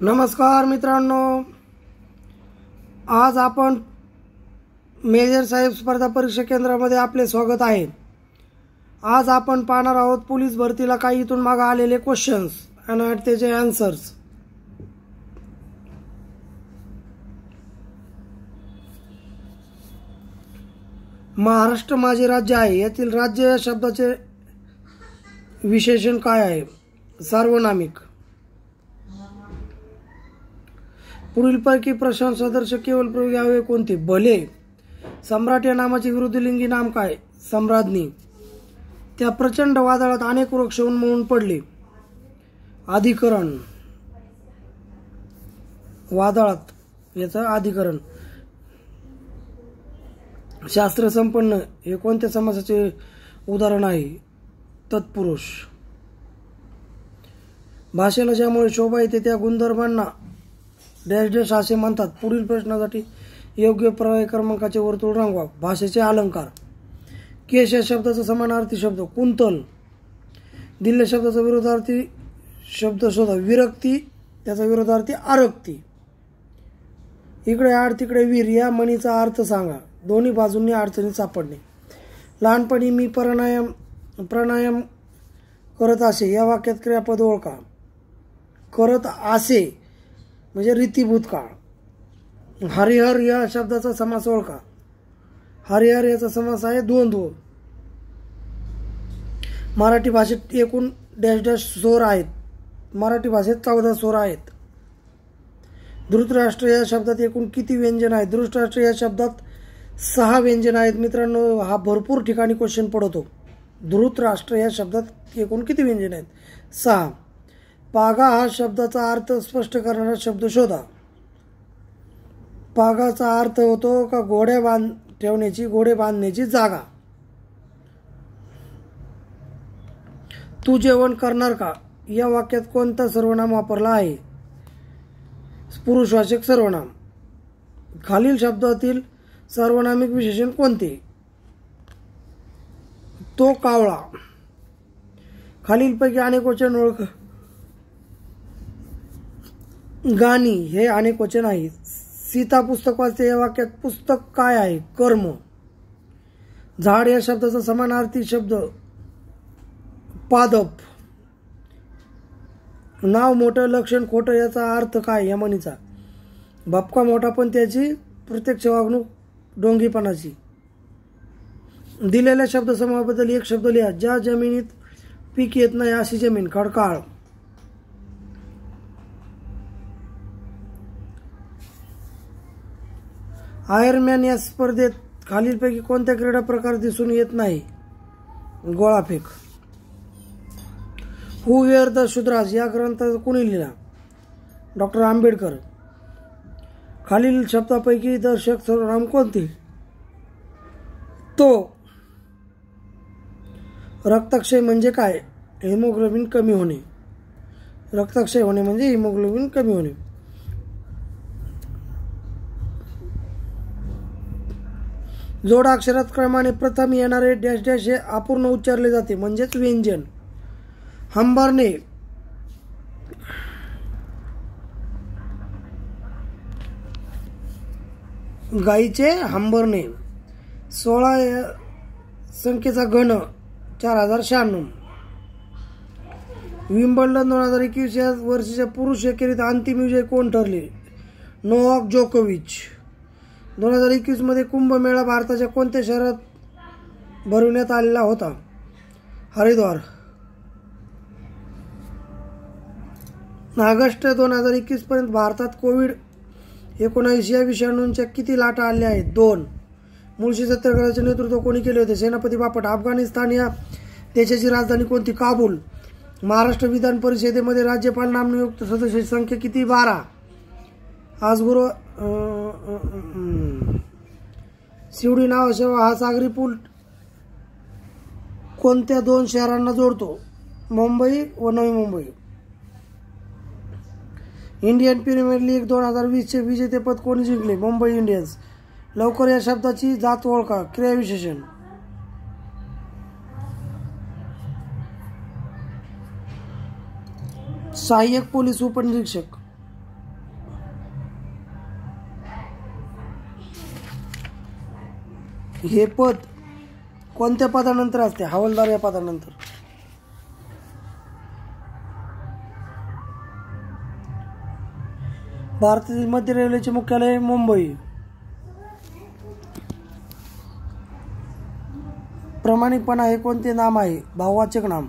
नमस्कार मित्रांनो, आज आपण मेजर साहेब स्पर्धा परीक्षा केंद्रामध्ये आपले स्वागत आहे। आज आपण पाहणार आहोत पोलीस भरतीला काही इथून मागे आलेले क्वेश्चन्स आणि त्याचे आन्सर्स। महाराष्ट्र माझे राज्य आहे यातील राज्य या शब्दाचे विशेषण काय आहे? सार्वनामिक। पुढीलपैकी प्रशंसादर्शक केवळ प्रयोग यावे कोणते? भले। सम्राट या नामाचे विरुद्धलिंगी नाम काय? सम्राज्ञी। त्या प्रचंड वादळात अनेक वृक्ष उन्मळून पडले। अधिकरण। वादळात याचं अधिकरण। शास्त्र संपन्न हे कोणत्या समासाचे उदाहरण आहे? तत्पुरुष। भाषेला ज्यामुळे शोभा येते त्या गुणधर्मांना डॅश डॅश असे म्हणतात। पुढील प्रश्नासाठी योग्य पर्याय क्रमांकाचे वर्तुळ रंगवा। भाषेचे अलंकार। केश या शब्दाचा समानार्थी शब्द कुंतल। दिल्ल्या शब्दाचा विरोधार्थी शब्द शोधा। विरक्ती त्याचा विरोधार्थी आरक्ती। इकडे आड तिकडे वीर या म्हणीचा अर्थ सांगा। दोन्ही बाजूंनी अडचणीत सापडणे। लहानपणी मी प्राणायाम करत असे या वाक्यात क्रियापद ओळखा। करत असे म्हणजे रीतिभूत काळ। हरिहर या शब्दाचा समास ओळखा। हरिहर याचा समास आहे द्वंद्व। मराठी भाषेत एकूण डॅश डॅश स्वर आहेत। मराठी भाषेत 14 स्वर आहेत। धृतराष्ट्र या शब्दात एकूण किती व्यंजन आहेत? धृतराष्ट्र या शब्दात 6 व्यंजन आहेत। मित्रांनो, हा भरपूर ठिकाणी क्वेश्चन पडतो। धृतराष्ट्र या शब्दात एकूण किती व्यंजन आहेत? 6। पागा हा शब्दाचा अर्थ स्पष्ट करणारा शब्द शोधा। पागाचा अर्थ होतो का घोडे बांधण्याची जागा। तू जेवण करणार का या वाक्यात कोणता सर्वनाम वापरला आहे? पुरुषवाचक सर्वनाम। खालील शब्दातील सार्वनामिक विशेषण कोणते? तो कावळा। खालीलपैकी अनेक वचन ओळख। गाणी हे अनेक वचन आहे। सीता पुस्तक वाचते या वाक्यात पुस्तक काय आहे? कर्म। झाड या शब्दाचा समानार्थी शब्द पादप। नाव मोठं लक्षण खोटं याचा अर्थ काय या म्हणीचा? भपका मोठा पण त्याची प्रत्यक्ष वागणूक ढोंगीपणाची। दिलेल्या शब्दसमूहाबद्दल एक शब्द लिहा। ज्या जमिनीत पीक येत नाही अशी जमीन खडकाळ। आयर्नमॅन या स्पर्धेत खालीलपैकी कोणत्या क्रीडा प्रकार दिसून येत नाही? गोळाफेक। हू वेअर द शूद्रास या ग्रंथाचा कोणी लिहिला? डॉक्टर आंबेडकर। खालील शब्दापैकी दर्शक सर्वनाम कोणते? तो। रक्तक्षय म्हणजे काय? हिमोग्लोबिन कमी होणे। रक्तक्षय होणे म्हणजे हिमोग्लोबिन कमी होणे। जोडाक्षरात क्रमाने प्रथम येणारे डॅश डॅश हे अपूर्ण उच्चारले जाते म्हणजेच व्यंजन। हंबरणे। गाईचे हंबरणे। 16 या संख्येचा घन 4096। विम्बल्डन 2021 या वर्षीच्या पुरुष एकेरीत अंतिम विजय कोण ठरले? नोवाक जोकोविच। 2021 मध्ये कुंभमेळा भारताच्या कोणत्या शहरात भरवण्यात आलेला होता? हरिद्वार। ऑगस्ट 2021 पर्यंत भारतात कोविड-19 या विषाणूंच्या किती लाटा आल्या आहेत? 2। मुळशी सत्याग्रहाचे नेतृत्व कोणी केले होते? सेनापती बापट। अफगाणिस्तान या देशाची राजधानी कोणती? काबूल। महाराष्ट्र विधान परिषदेमध्ये राज्यपाल नामनियुक्त सदस्याची संख्या किती? 12। आज गुरु शिवडी नावाचा हा सागरी पूल कोणत्या 2 शहरांना जोडतो? मुंबई व Navi Mumbai. Indian premier league 2020 चे विजेतेपद कोणी जिंकले? मुंबई इंडियन्स। लवकर या शब्दाची जात ओळखा। क्रियाविशेषण। सहाय्यक पोलीस उपनिरीक्षक। हे पद कोणत्या पदानंतर असते? हवालदार या पदानंतर. भारतातील मध्य रेल्वेचे मुख्यालय मुंबई. प्रामाणिकपणा हे कोणते नाम आहे? भाववाचक नाम.